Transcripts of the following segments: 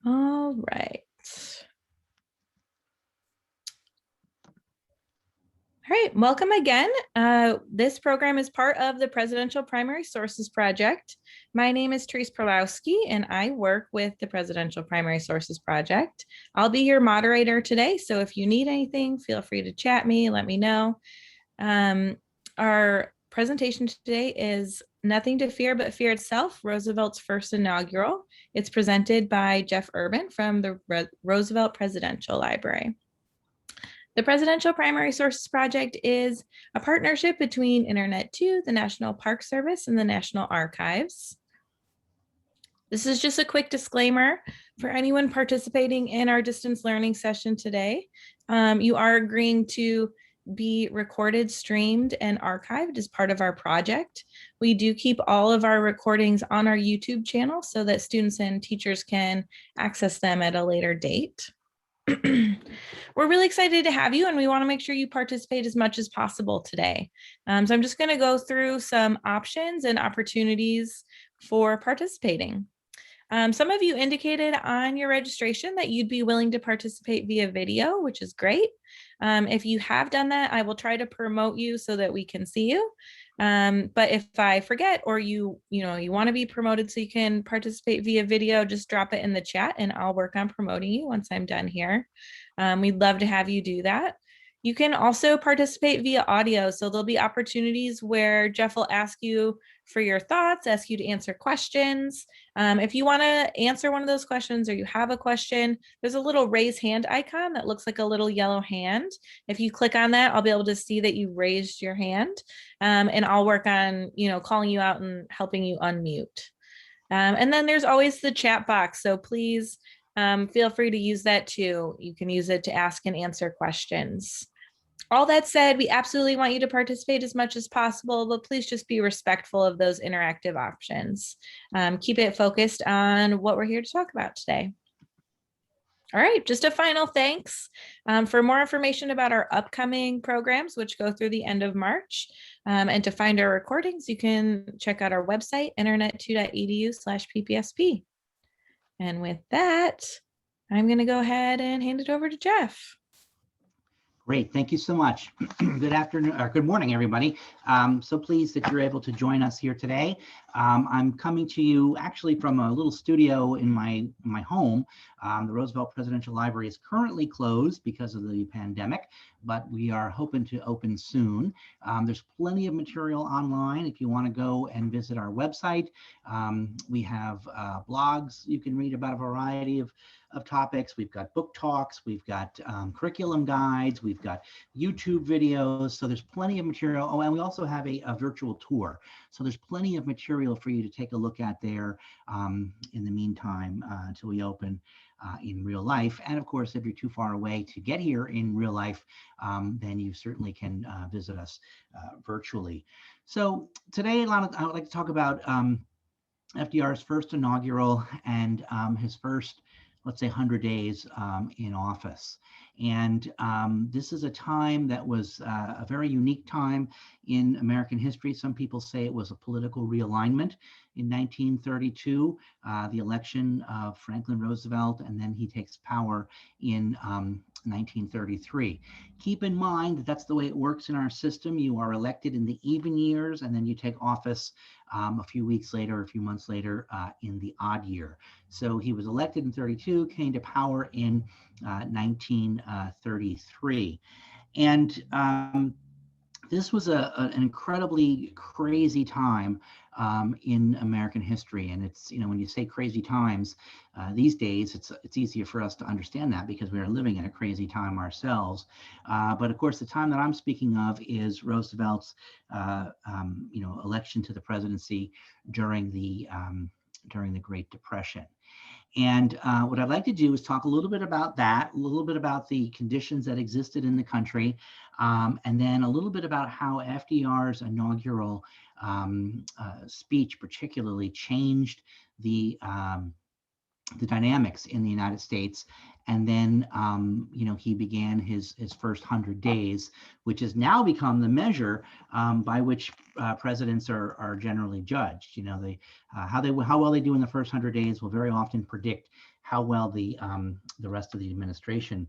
All right. All right, welcome again. This program is part of the Presidential Primary Sources Project. My name is Therese Perlowski, and I work with the Presidential Primary Sources Project. I'll be your moderator today, so if you need anything, feel free to chat me, let me know. Our presentation today is Nothing to Fear But Fear Itself, Roosevelt's First Inaugural. It's presented by Jeff Urbin from the Roosevelt Presidential Library. The Presidential Primary Sources Project is a partnership between Internet2, the National Park Service, and the National Archives. This is just a quick disclaimer for anyone participating in our distance learning session today. You are agreeing to be recorded, streamed, and archived as part of our project. We do keep all of our recordings on our YouTube channel so that students and teachers can access them at a later date. We're really excited to have you, and we want to make sure you participate as much as possible today. So I'm just going to go through some options and opportunities for participating. Some of you indicated on your registration that you'd be willing to participate via video, which is great. If you have done that, I will try to promote you so that we can see you. But if I forget, or you want to be promoted so you can participate via video, just drop it in the chat and I'll work on promoting you once I'm done here. We'd love to have you do that. You can also participate via audio. So there'll be opportunities where Jeff will ask you for your thoughts, ask you to answer questions. If you want to answer one of those questions or you have a question, there's a little raise hand icon that looks like a little yellow hand. If you click on that, I'll be able to see that you raised your hand, and I'll work on, calling you out and helping you unmute. And then there's always the chat box. So please feel free to use that too. You can use it to ask and answer questions. All that said, we absolutely want you to participate as much as possible, but please just be respectful of those interactive options. Keep it focused on what we're here to talk about today. All right, just a final thanks. For more information about our upcoming programs, which go through the end of March, and to find our recordings, you can check out our website, internet2.edu/ppsp. And with that, I'm going to go ahead and hand it over to Jeff. Great, thank you so much. Good afternoon, or good morning, everybody. So pleased that you're able to join us here today. I'm coming to you actually from a little studio in my home. The Roosevelt Presidential Library is currently closed because of the pandemic, but we are hoping to open soon. There's plenty of material online if you want to go and visit our website. We have blogs you can read about a variety of topics. We've got book talks, we've got curriculum guides, we've got YouTube videos. So there's plenty of material. Oh, and we also have a virtual tour. So there's plenty of material for you to take a look at there in the meantime until we open in real life. And of course, if you're too far away to get here in real life, then you certainly can visit us virtually. So today I would like to talk about FDR's first inaugural and his first, let's say, 100 days in office. And this is a time that was a very unique time in American history. Some people say it was a political realignment. In 1932, the election of Franklin Roosevelt, and then he takes power in 1933. Keep in mind that that's the way it works in our system. You are elected in the even years, and then you take office a few weeks later, a few months later in the odd year. So he was elected in 32, came to power in 1933. And this was an incredibly crazy time in American history. And it's, when you say crazy times these days, it's easier for us to understand that because we are living in a crazy time ourselves. But of course, the time that I'm speaking of is Roosevelt's, election to the presidency during the Great Depression. And what I'd like to do is talk a little bit about that, a little bit about the conditions that existed in the country, and then a little bit about how FDR's inaugural speech particularly changed the dynamics in the United States. And then, he began his first 100 days, which has now become the measure by which presidents are generally judged. You know, how well they do in the first 100 days will very often predict how well the rest of the administration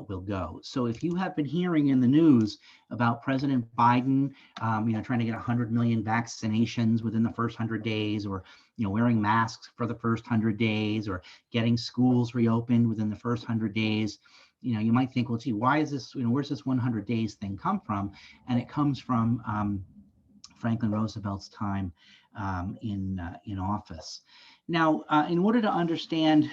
will go. So if you have been hearing in the news about President Biden, you know, trying to get 100 million vaccinations within the first 100 days, or, you know, wearing masks for the first 100 days, or getting schools reopened within the first 100 days, you know, you might think, well, gee, why is this, you know, where's this 100 days thing come from? And it comes from Franklin Roosevelt's time in office. Now, in order to understand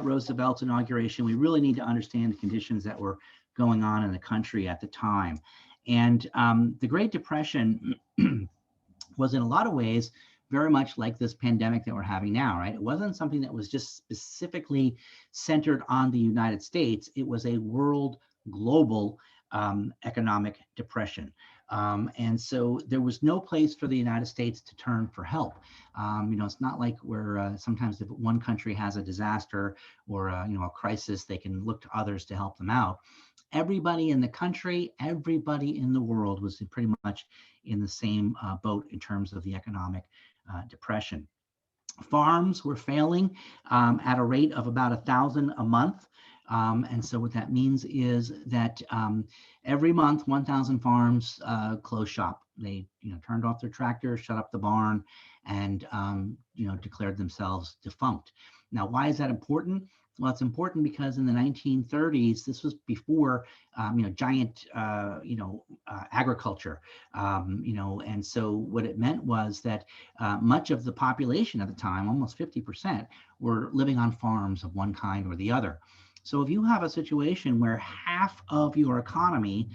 Roosevelt's inauguration, we really need to understand the conditions that were going on in the country at the time. And the Great Depression was in a lot of ways very much like this pandemic that we're having now, right? It wasn't something that was just specifically centered on the United States. It was a world, global economic depression. And so there was no place for the United States to turn for help. You know, it's not like where sometimes if one country has a disaster or you know, a crisis, they can look to others to help them out. Everybody in the country, everybody in the world was pretty much in the same boat in terms of the economic depression. Farms were failing at a rate of about 1,000 a month. And so what that means is that every month, 1,000 farms closed shop. They, you know, turned off their tractors, shut up the barn, and you know, declared themselves defunct. Now, why is that important? Well, it's important because in the 1930s, this was before, you know, giant, agriculture, you know, and so what it meant was that much of the population at the time, almost 50%, were living on farms of one kind or the other. So if you have a situation where half of your economy,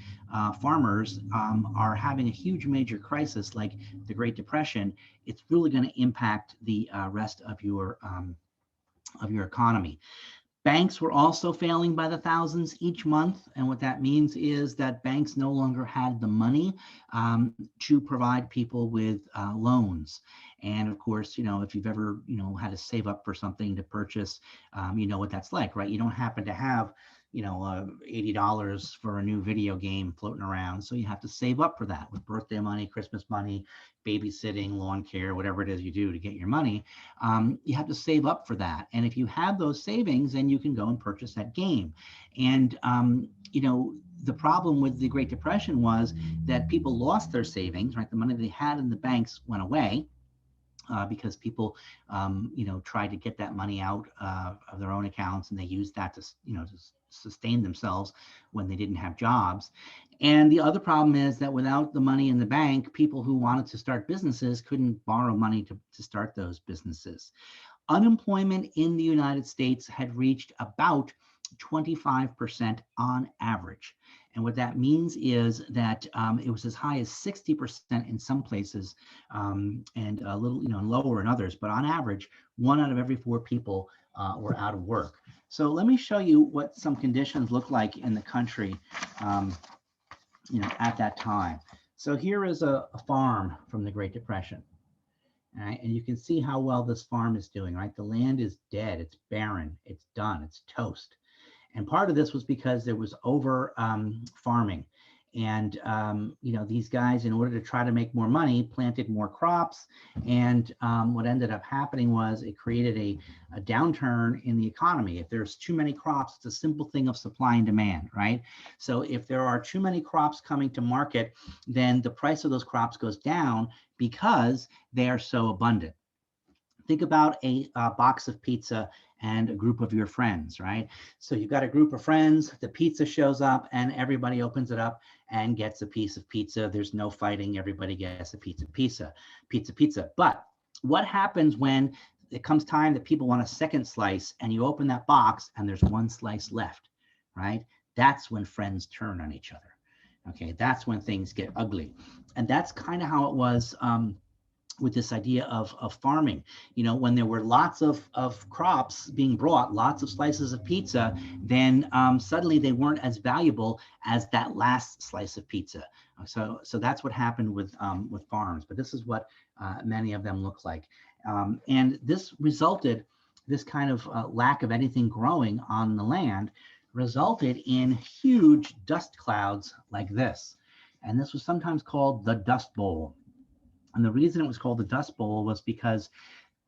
farmers, are having a huge major crisis like the Great Depression, it's really going to impact the rest of your economy. Banks were also failing by the thousands each month. And what that means is that banks no longer had the money to provide people with loans. And of course, you know, if you've ever, you know, had to save up for something to purchase, you know what that's like, right? You don't happen to have, you know, $80 for a new video game floating around. So you have to save up for that with birthday money, Christmas money, babysitting, lawn care, whatever it is you do to get your money. You have to save up for that. And if you have those savings, then you can go and purchase that game. And, you know, the problem with the Great Depression was that people lost their savings, right? The money they had in the banks went away. Because people, you know, tried to get that money out of their own accounts, and they used that to, you know, to sustain themselves when they didn't have jobs. And the other problem is that without the money in the bank, people who wanted to start businesses couldn't borrow money to start those businesses. Unemployment in the United States had reached about 25% on average. And what that means is that it was as high as 60% in some places, and a little, you know, lower in others. But on average, 1 out of every 4 people were out of work. So let me show you what some conditions look like in the country, you know, at that time. So here is a farm from the Great Depression. All right, and you can see how well this farm is doing, right? The land is dead, it's barren, it's done, it's toast. And part of this was because there was over farming. And, you know, these guys, in order to try to make more money, planted more crops. And what ended up happening was it created a downturn in the economy. If there's too many crops, it's a simple thing of supply and demand, right? So if there are too many crops coming to market, then the price of those crops goes down because they are so abundant. Think about a box of pizza and a group of your friends, right? So you've got a group of friends, the pizza shows up, and everybody opens it up and gets a piece of pizza. There's no fighting, everybody gets a pizza. But what happens when it comes time that people want a second slice and you open that box and there's 1 slice left, right? That's when friends turn on each other. Okay, that's when things get ugly. And that's kind of how it was with this idea of farming. You know, when there were lots of crops being brought, lots of slices of pizza, then suddenly they weren't as valuable as that last slice of pizza. So that's what happened with farms, but this is what many of them look like. And this resulted, this kind of lack of anything growing on the land resulted in huge dust clouds like this. And this was sometimes called the Dust Bowl. And the reason it was called the Dust Bowl was because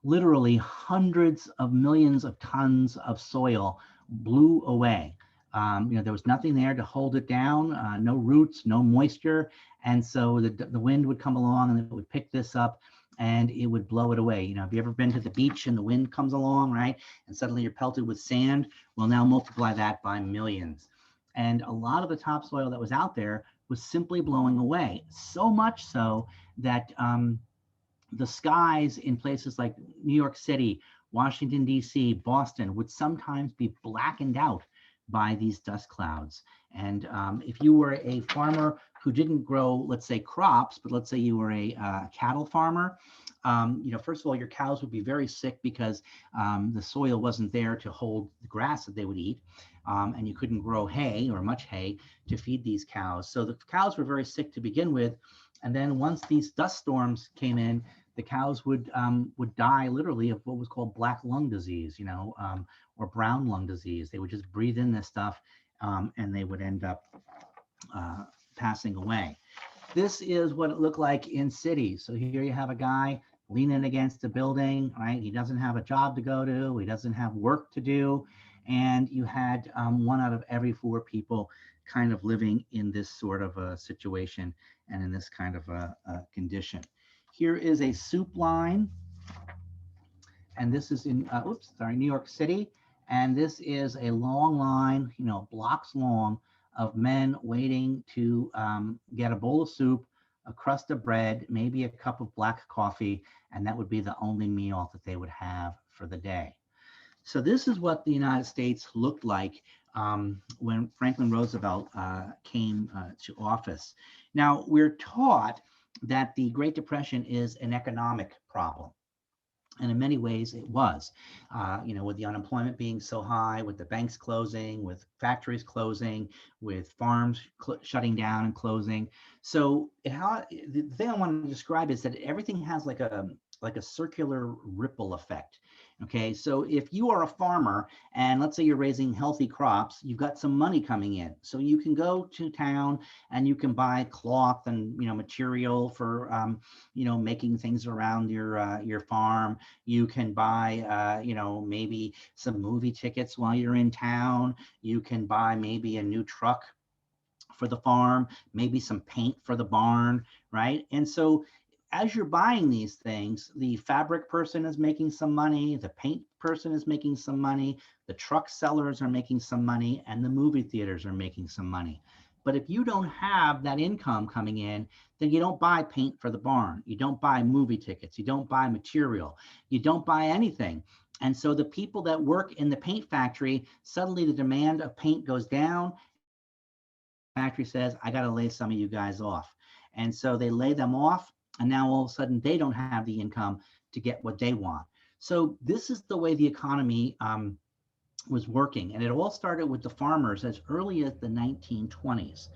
literally hundreds of millions of tons of soil blew away. There was nothing there to hold it down, no roots, no moisture. And so the wind would come along and it would pick this up and it would blow it away. Have you ever been to the beach and the wind comes along, right? And suddenly you're pelted with sand? Well, now multiply that by millions. And a lot of the topsoil that was out there was simply blowing away. So much so that the skies in places like New York City, Washington, D.C., Boston would sometimes be blackened out by these dust clouds. And if you were a farmer who didn't grow, let's say, crops, but let's say you were a cattle farmer, first of all, your cows would be very sick because the soil wasn't there to hold the grass that they would eat. And you couldn't grow hay or much hay to feed these cows. So the cows were very sick to begin with. And then once these dust storms came in, the cows would die literally of what was called black lung disease, or brown lung disease. They would just breathe in this stuff, and they would end up passing away. This is what it looked like in cities. So here you have a guy leaning against a building, right? He doesn't have a job to go to. He doesn't have work to do. And you had 1 out of every 4 people kind of living in this sort of a situation and in this kind of a condition. Here is a soup line, and this is in, New York City. And this is a long line, blocks long, of men waiting to get a bowl of soup, a crust of bread, maybe a cup of black coffee, and that would be the only meal that they would have for the day. So this is what the United States looked like when Franklin Roosevelt came to office. Now, we're taught that the Great Depression is an economic problem. And in many ways it was, with the unemployment being so high, with the banks closing, with factories closing, with farms shutting down and closing. So the thing I want to describe is that everything has like a circular ripple effect. Okay, so if you are a farmer and let's say you're raising healthy crops, you've got some money coming in. So you can go to town and you can buy cloth and material for making things around your farm. You can buy maybe some movie tickets while you're in town. You can buy maybe a new truck for the farm, maybe some paint for the barn, right? And so as you're buying these things, the fabric person is making some money, the paint person is making some money, the truck sellers are making some money, and the movie theaters are making some money. But if you don't have that income coming in, then you don't buy paint for the barn. You don't buy movie tickets. You don't buy material. You don't buy anything. And so the people that work in the paint factory, suddenly the demand of paint goes down. The factory says, I got to lay some of you guys off. And so they lay them off. And now all of a sudden they don't have the income to get what they want. So this is the way the economy was working. And it all started with the farmers as early as the 1920s.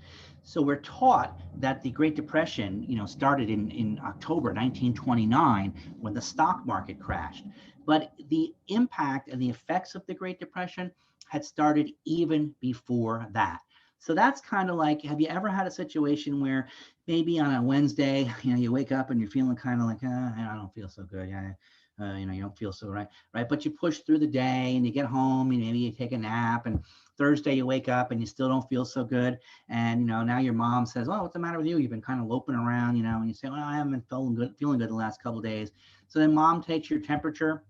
So we're taught that the Great Depression, started in October 1929 when the stock market crashed. But the impact and the effects of the Great Depression had started even before that. So that's kind of like, have you ever had a situation where maybe on a Wednesday, you wake up and you're feeling kind of like, I don't feel so good. You don't feel so right. But you push through the day and you get home and maybe you take a nap, and Thursday you wake up and you still don't feel so good. And, now your mom says, oh, what's the matter with you? You've been kind of loping around, and you say, well, I haven't been feeling good the last couple of days. So then mom takes your temperature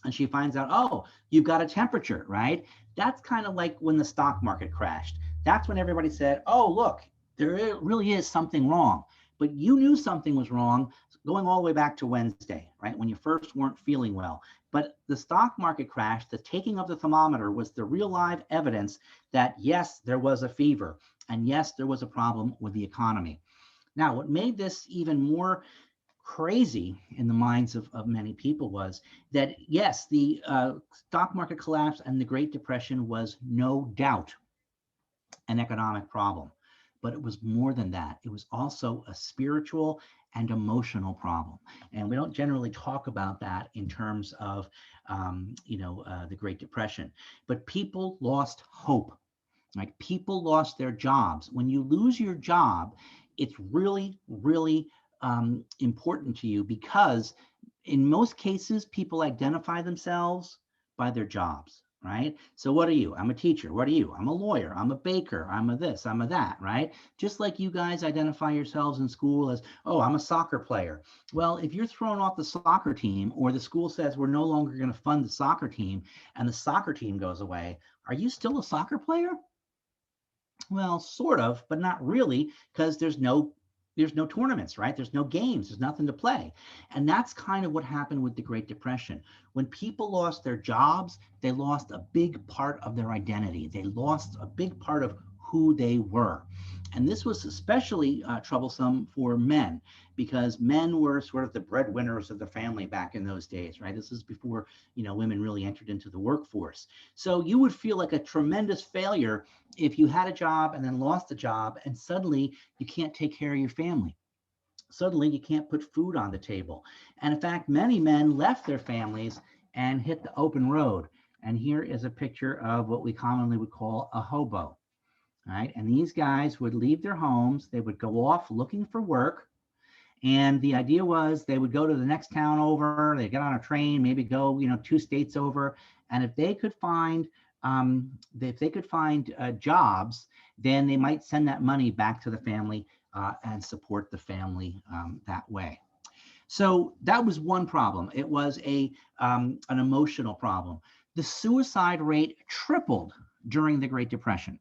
and she finds out, oh, you've got a temperature, right? That's kind of like when the stock market crashed. That's when everybody said, oh, look, there really is something wrong. But you knew something was wrong going all the way back to Wednesday, right? When you first weren't feeling well. But the stock market crash, the taking of the thermometer, was the real live evidence that yes, there was a fever. And yes, there was a problem with the economy. Now, what made this even more crazy in the minds of many people was that, yes, the stock market collapse and the Great Depression was no doubt an economic problem. But it was more than that. It was also a spiritual and emotional problem. And we don't generally talk about that in terms of, the Great Depression. But people lost hope. Like, people lost their jobs. When you lose your job, it's really, really important to you because in most cases, people identify themselves by their jobs, right? So what are you? I'm a teacher. What are you? I'm a lawyer. I'm a baker. I'm a this, I'm a that, right? Just like you guys identify yourselves in school as, oh, I'm a soccer player. Well, if you're thrown off the soccer team or the school says we're no longer going to fund the soccer team and the soccer team goes away, are you still a soccer player? Well, sort of, but not really, because there's no tournaments, right? There's no games, there's nothing to play. And that's kind of what happened with the Great Depression. When people lost their jobs, they lost a big part of their identity. They lost a big part of who they were. And this was especially troublesome for men because men were sort of the breadwinners of the family back in those days, right? This is before, women really entered into the workforce. So you would feel like a tremendous failure if you had a job and then lost the job and suddenly you can't take care of your family. Suddenly you can't put food on the table. And in fact, many men left their families and hit the open road. And here is a picture of what we commonly would call a hobo. Right? And these guys would leave their homes, they would go off looking for work. And the idea was they would go to the next town over, they get on a train, maybe go, 2 states over. And if they could find jobs, then they might send that money back to the family and support the family that way. So that was one problem. It was an emotional problem. The suicide rate tripled during the Great Depression,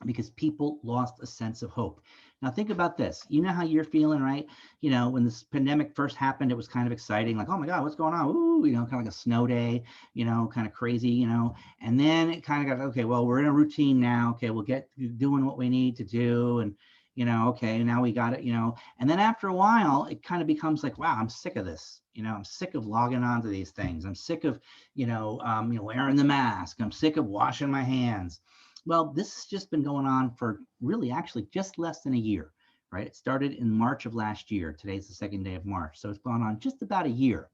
because people lost a sense of hope. Now think about this. You know how you're feeling, right? When this pandemic first happened, it was kind of exciting, like, oh my God, what's going on? Ooh, kind of like a snow day, kind of crazy, and then it kind of got, okay, well, we're in a routine now. Okay, we'll get doing what we need to do. And, okay, now we got it, and then after a while, it kind of becomes like, wow, I'm sick of this. I'm sick of logging onto these things. I'm sick of, wearing the mask. I'm sick of washing my hands. Well, this has just been going on for really actually just less than a year, right? It started in March of last year. Today's the second day of March. So it's gone on just about a year.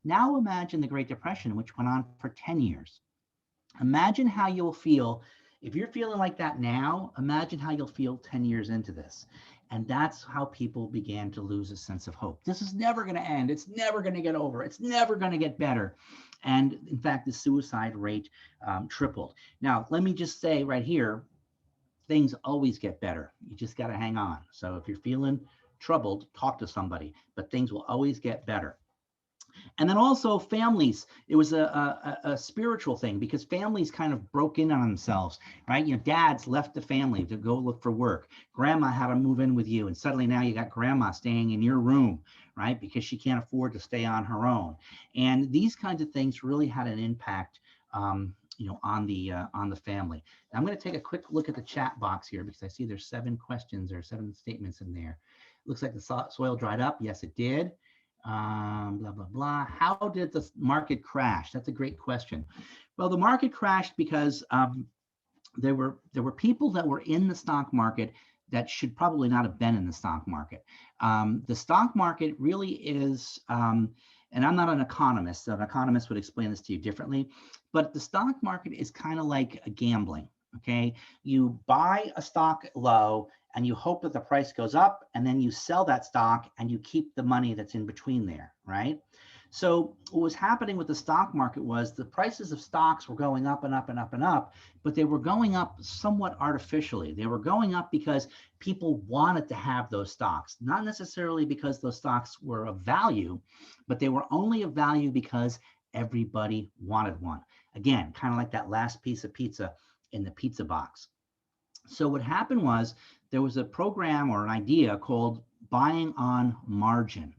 Now imagine the Great Depression, which went on for 10 years. Imagine how you'll feel if you're feeling like that now. Imagine how you'll feel 10 years into this. And that's how people began to lose a sense of hope. This is never going to end. It's never going to get over. It's never going to get better. And in fact, the suicide rate tripled. Now, let me just say right here, things always get better. You just got to hang on. So if you're feeling troubled, talk to somebody, but things will always get better. And then also families, it was a spiritual thing because families kind of broke in on themselves, right? Dads left the family to go look for work. Grandma had to move in with you. And suddenly now you got grandma staying in your room, right? Because she can't afford to stay on her own. And these kinds of things really had an impact on the family. Now, I'm going to take a quick look at the chat box here because I see there's 7 questions or 7 statements in there. Looks like the soil dried up. Yes, it did. Blah, blah, blah. How did the market crash? That's a great question. Well, the market crashed because there were people that were in the stock market that should probably not have been in the stock market. The stock market really is, and I'm not an economist, so an economist would explain this to you differently, but the stock market is kind of like a gambling, okay? You buy a stock low and you hope that the price goes up, and then you sell that stock and you keep the money that's in between there, right? So what was happening with the stock market was the prices of stocks were going up and up and up and up, but they were going up somewhat artificially. They were going up because people wanted to have those stocks, not necessarily because those stocks were of value, but they were only of value because everybody wanted one. Again, kind of like that last piece of pizza in the pizza box. So what happened was there was a program or an idea called buying on margin.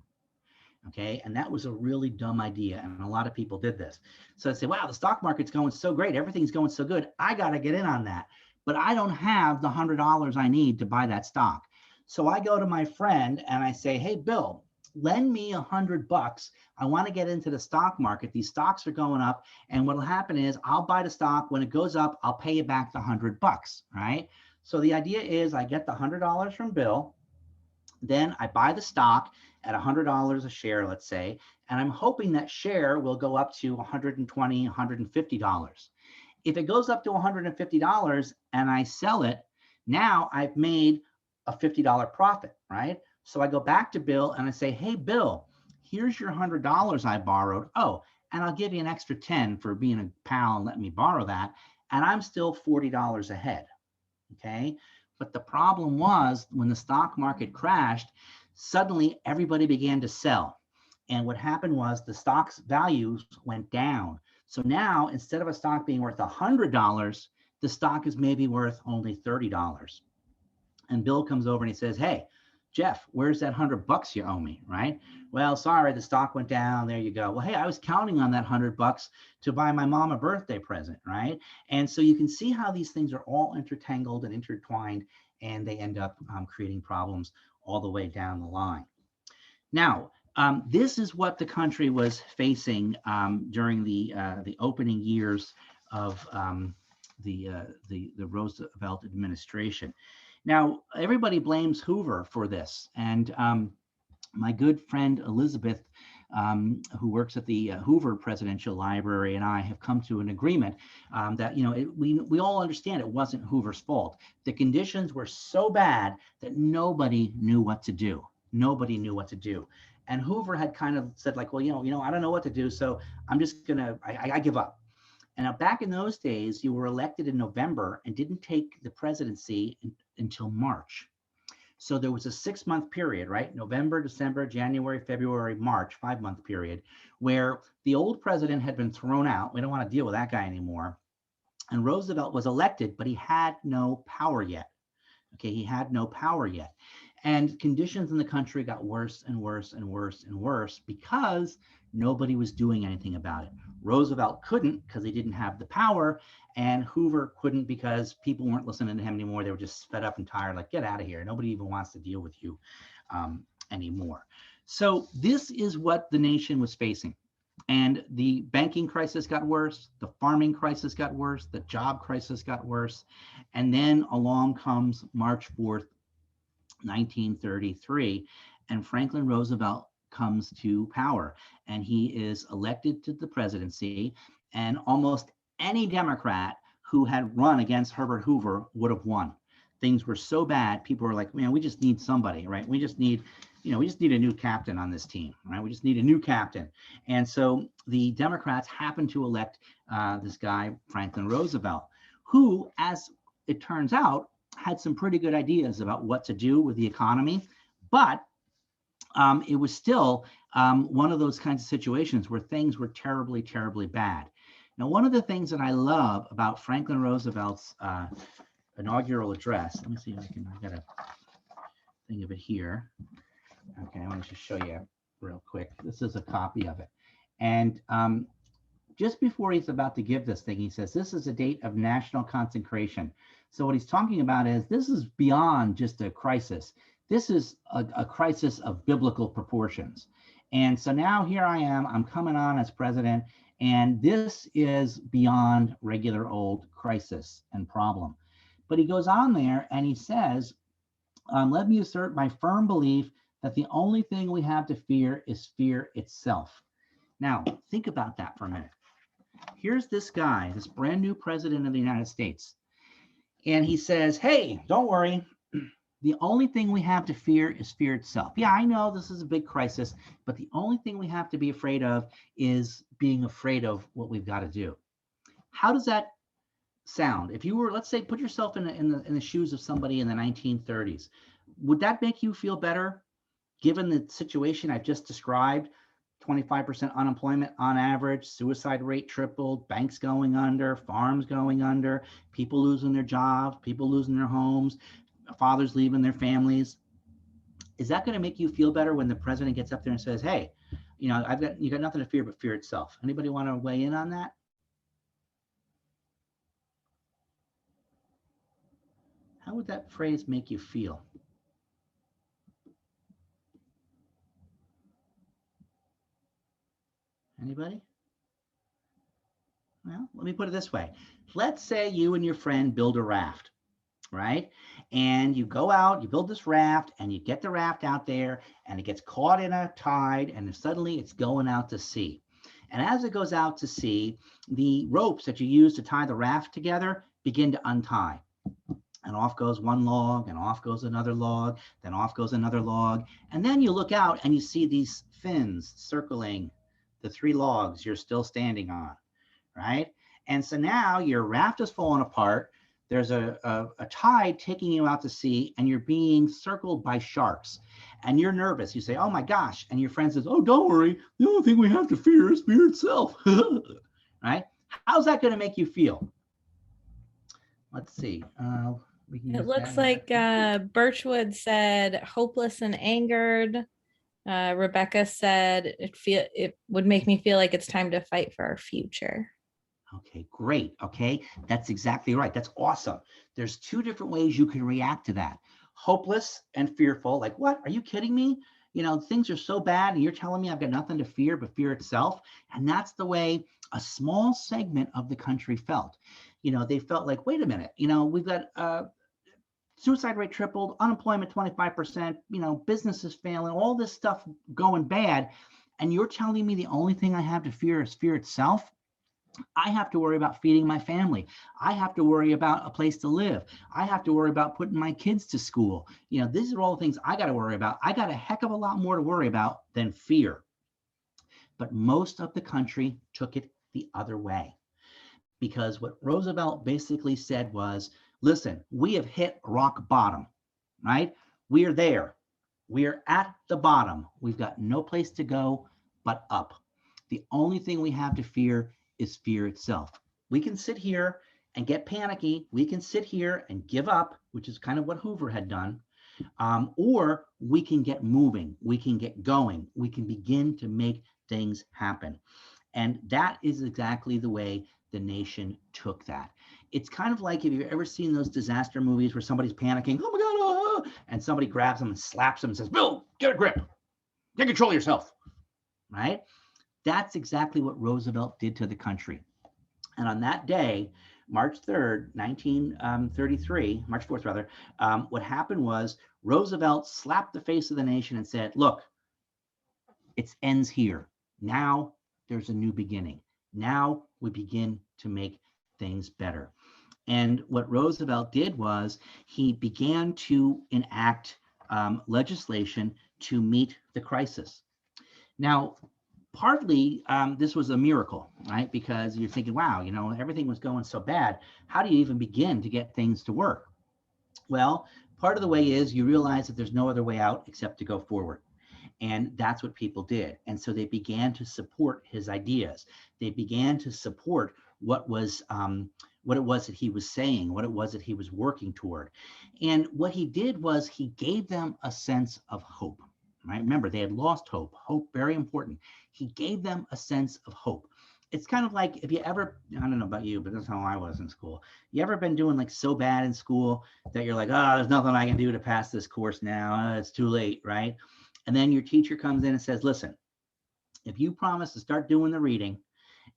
Okay, and that was a really dumb idea, and a lot of people did this. So I say, wow, the stock market's going so great, everything's going so good, I got to get in on that, but I don't have the $100 I need to buy that stock. So I go to my friend and I say, hey, Bill, lend me $100. I want to get into the stock market. These stocks are going up, and what'll happen is I'll buy the stock. When it goes up, I'll pay you back the $100, right? So the idea is I get the $100 from Bill, then I buy the stock at $100 a share, let's say, and I'm hoping that share will go up to $120, $150. If it goes up to $150 and I sell it, now I've made a $50 profit, right? So I go back to Bill and I say, hey, Bill, here's your $100 I borrowed. Oh, and I'll give you an extra 10 for being a pal and letting me borrow that. And I'm still $40 ahead. Okay. But the problem was when the stock market crashed, suddenly everybody began to sell. And what happened was the stock's values went down. So now instead of a stock being worth $100, the stock is maybe worth only $30. And Bill comes over and he says, hey, Jeff, where's that $100 you owe me, right? Well, sorry, the stock went down. There you go. Well, hey, I was counting on that $100 to buy my mom a birthday present, right? And so you can see how these things are all intertangled and intertwined, and they end up creating problems all the way down the line. Now, this is what the country was facing during the opening years of the Roosevelt administration. Now, everybody blames Hoover for this. And my good friend Elizabeth, who works at the Hoover Presidential Library, and I have come to an agreement that, we all understand it wasn't Hoover's fault. The conditions were so bad that nobody knew what to do. Nobody knew what to do. And Hoover had kind of said like, well, I don't know what to do. So I'm just I give up. And now back in those days, you were elected in November and didn't take the presidency until March. So there was a 6-month period, right? November, December, January, February, March, 5-month period, where the old president had been thrown out. We don't want to deal with that guy anymore. And Roosevelt was elected, but he had no power yet. Okay, he had no power yet. And conditions in the country got worse and worse and worse and worse because nobody was doing anything about it. Roosevelt couldn't because he didn't have the power, and Hoover couldn't because people weren't listening to him anymore. They were just fed up and tired, like, get out of here. Nobody even wants to deal with you anymore. So this is what the nation was facing. And the banking crisis got worse, the farming crisis got worse, the job crisis got worse. And then along comes March 4th, 1933, and Franklin Roosevelt comes to power, and he is elected to the presidency, and almost any Democrat who had run against Herbert Hoover would have won. Things were so bad, people were like, man, we just need somebody, right? We just need a new captain on this team, right? We just need a new captain. And so the Democrats happened to elect this guy, Franklin Roosevelt, who, as it turns out, had some pretty good ideas about what to do with the economy, but it was still one of those kinds of situations where things were terribly, terribly bad. Now, one of the things that I love about Franklin Roosevelt's inaugural address, let me see if I've got a thing of it here. Okay, I want to just show you real quick. This is a copy of it. And just before he's about to give this thing, he says, this is a date of national consecration. So what he's talking about is this is beyond just a crisis. This is a crisis of biblical proportions. And so now here I am, I'm coming on as president, and this is beyond regular old crisis and problem. But he goes on there and he says, let me assert my firm belief that the only thing we have to fear is fear itself. Now, think about that for a minute. Here's this guy, this brand new president of the United States. And he says, hey, don't worry. The only thing we have to fear is fear itself. Yeah, I know this is a big crisis, but the only thing we have to be afraid of is being afraid of what we've got to do. How does that sound? If you were, let's say, put yourself in the shoes of somebody in the 1930s, would that make you feel better given the situation I've just described? 25% unemployment on average, suicide rate tripled, banks going under, farms going under, people losing their jobs, people losing their homes, fathers leaving their families. Is that going to make you feel better when the president gets up there and says, hey, you got nothing to fear but fear itself? Anybody want to weigh in on that? How would that phrase make you feel? Anybody? Well, let me put it this way. Let's say you and your friend build a raft, right? And you go out, you build this raft, and you get the raft out there, and it gets caught in a tide, and suddenly it's going out to sea. And as it goes out to sea, the ropes that you use to tie the raft together begin to untie. and off goes one log, and off goes another log, then off goes another log. And then you look out and you see these fins circling the 3 logs you're still standing on, right? And so now your raft is falling apart. There's a tide taking you out to sea, and you're being circled by sharks. And you're nervous. You say, oh my gosh. And your friend says, oh, don't worry. The only thing we have to fear is fear itself. Right? How's that going to make you feel? Let's see. It looks like Birchwood said hopeless and angered. Rebecca said it would make me feel like it's time to fight for our future. Okay, great. Okay, that's exactly right. That's awesome. There's 2 different ways you can react to that. Hopeless and fearful. Like, what? Are you kidding me? You know, things are so bad and you're telling me I've got nothing to fear but fear itself. And that's the way a small segment of the country felt. You know, they felt like, wait a minute, you know, we've got suicide rate tripled, unemployment 25%, you know, businesses failing, all this stuff going bad. And you're telling me the only thing I have to fear is fear itself? I have to worry about feeding my family. I have to worry about a place to live. I have to worry about putting my kids to school. You know, these are all the things I got to worry about. I got a heck of a lot more to worry about than fear. But most of the country took it the other way, because what Roosevelt basically said was, listen, we have hit rock bottom, right? We are there. We are at the bottom. We've got no place to go but up. The only thing we have to fear is fear itself. We can sit here and get panicky. We can sit here and give up, which is kind of what Hoover had done. Or we can get moving. We can get going. We can begin to make things happen. And that is exactly the way the nation took that. It's kind of like, if you've ever seen those disaster movies where somebody's panicking, oh my God, and somebody grabs them and slaps them and says, Bill, get a grip. Get control of yourself, right? That's exactly what Roosevelt did to the country. And on that day, March 3rd, 1933, March 4th rather, what happened was Roosevelt slapped the face of the nation and said, look, it ends here. Now there's a new beginning. Now we begin to make things better. And what Roosevelt did was he began to enact legislation to meet the crisis. Now, partly this was a miracle, right? Because you're thinking, wow, you know, everything was going so bad. How do you even begin to get things to work? Well, part of the way is you realize that there's no other way out except to go forward. And that's what people did. And so they began to support his ideas. They began to support what it was that he was saying, what it was that he was working toward. And what he did was he gave them a sense of hope, right? Remember, they had lost hope. Hope, very important. He gave them a sense of hope. It's kind of like, if you ever, I don't know about you, but that's how I was in school. You ever been doing like so bad in school that you're like, oh, there's nothing I can do to pass this course now. It's too late, right? And then your teacher comes in and says, listen, if you promise to start doing the reading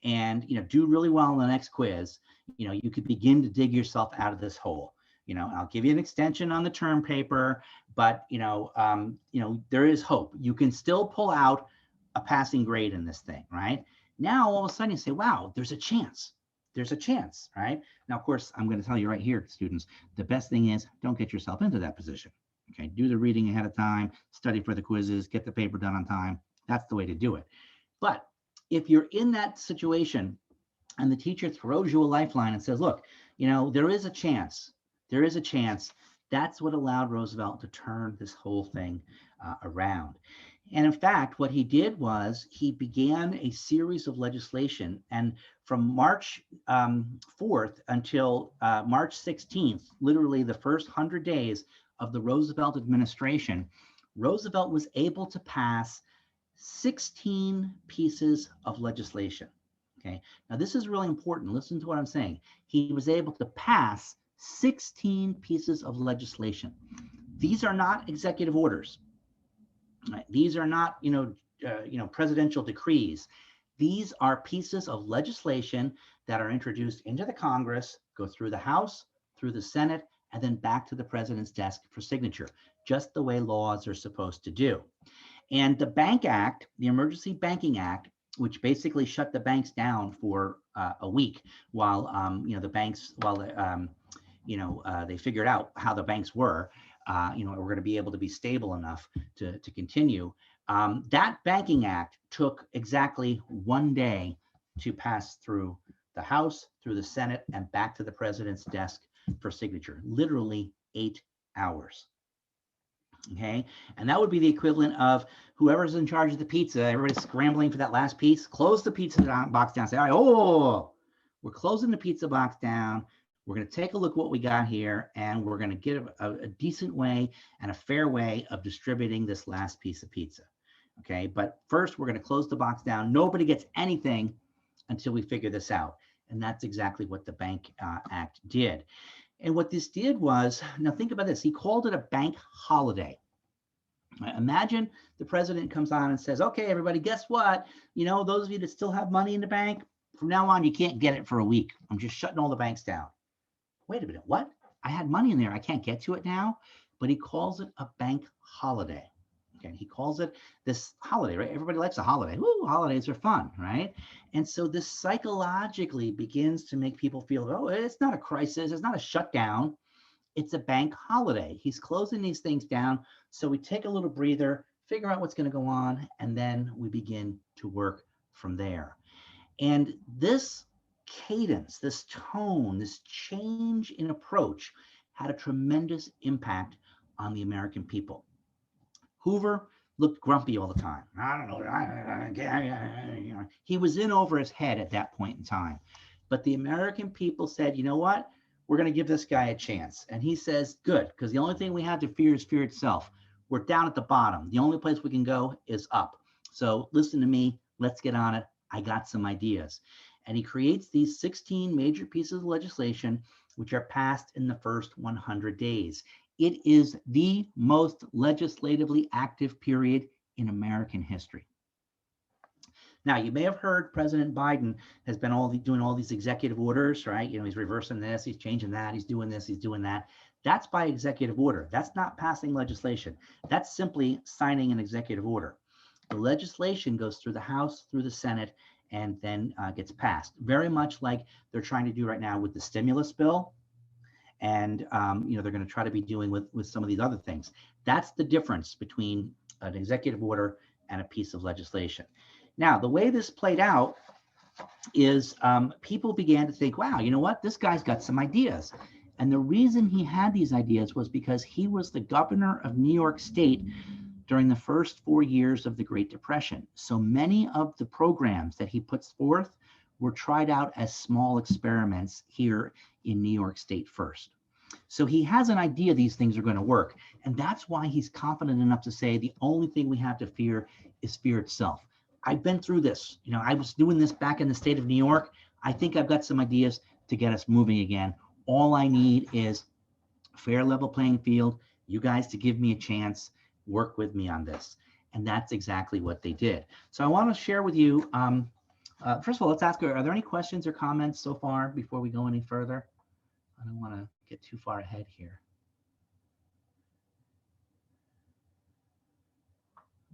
and, you know, do really well in the next quiz, you know, you could begin to dig yourself out of this hole. You know, I'll give you an extension on the term paper, but, you know, there is hope. You can still pull out a passing grade in this thing, right? Now, all of a sudden you say, wow, there's a chance. There's a chance, right? Now, of course, I'm going to tell you right here, students, the best thing is don't get yourself into that position. Okay, do the reading ahead of time, study for the quizzes, get the paper done on time. That's the way to do it. But if you're in that situation and the teacher throws you a lifeline and says, look, you know, there is a chance. There is a chance. That's what allowed Roosevelt to turn this whole thing around. And in fact, what he did was he began a series of legislation. And from March 4th until March 16th, literally the first 100 days of the Roosevelt administration, Roosevelt was able to pass 16 pieces of legislation. Okay, now this is really important. Listen to what I'm saying. He was able to pass 16 pieces of legislation. These are not executive orders. Right? These are not, presidential decrees. These are pieces of legislation that are introduced into the Congress, go through the House, through the Senate, and then back to the president's desk for signature, just the way laws are supposed to do. And the Bank Act, the Emergency Banking Act, which basically shut the banks down for a week while they figured out how the banks were, we're going to be able to be stable enough to continue. That Banking Act took exactly 1 day to pass through the House, through the Senate, and back to the president's desk for signature. Literally 8 hours. Okay, and that would be the equivalent of whoever's in charge of the pizza, everybody's scrambling for that last piece, close the pizza box down, say, all right, oh, we're closing the pizza box down. We're going to take a look at what we got here, and we're going to get a decent way and a fair way of distributing this last piece of pizza. Okay, but first we're going to close the box down. Nobody gets anything until we figure this out. And that's exactly what the Bank Act did. And what this did was, now think about this, he called it a bank holiday. Imagine the president comes on and says, okay, everybody, guess what? Those of you that still have money in the bank, from now on, you can't get it for a week. I'm just shutting all the banks down. Wait a minute, what? I had money in there. I can't get to it now? But he calls it a bank holiday. Okay, he calls it this holiday, right? Everybody likes a holiday. Woo, holidays are fun, right? And so this psychologically begins to make people feel, oh, it's not a crisis. It's not a shutdown. It's a bank holiday. He's closing these things down. So we take a little breather, figure out what's going to go on, and then we begin to work from there. And this cadence, this tone, this change in approach had a tremendous impact on the American people. Hoover looked grumpy all the time. I don't know. He was in over his head at that point in time. But the American people said, you know what? We're going to give this guy a chance. And he says, good, because the only thing we have to fear is fear itself. We're down at the bottom. The only place we can go is up. So listen to me. Let's get on it. I got some ideas. And he creates these 16 major pieces of legislation, which are passed in the first 100 days. It is the most legislatively active period in American history. Now, you may have heard President Biden has been doing all these executive orders, right? He's reversing this, he's changing that, he's doing this, he's doing that. That's by executive order. That's not passing legislation. That's simply signing an executive order. The legislation goes through the House, through the Senate, and then gets passed. Very much like they're trying to do right now with the stimulus bill. And they're going to try to be doing with some of these other things. That's the difference between an executive order and a piece of legislation. Now, the way this played out is people began to think, wow, you know what? This guy's got some ideas. And the reason he had these ideas was because he was the governor of New York State during the first 4 years of the Great Depression. So many of the programs that he puts forth were tried out as small experiments here in New York State first. So he has an idea these things are going to work. And that's why he's confident enough to say the only thing we have to fear is fear itself. I've been through this. I was doing this back in the state of New York. I think I've got some ideas to get us moving again. All I need is a fair level playing field, you guys to give me a chance, work with me on this. And that's exactly what they did. So I want to share with you, first of all, let's ask, are there any questions or comments so far before we go any further? I don't want to get too far ahead here.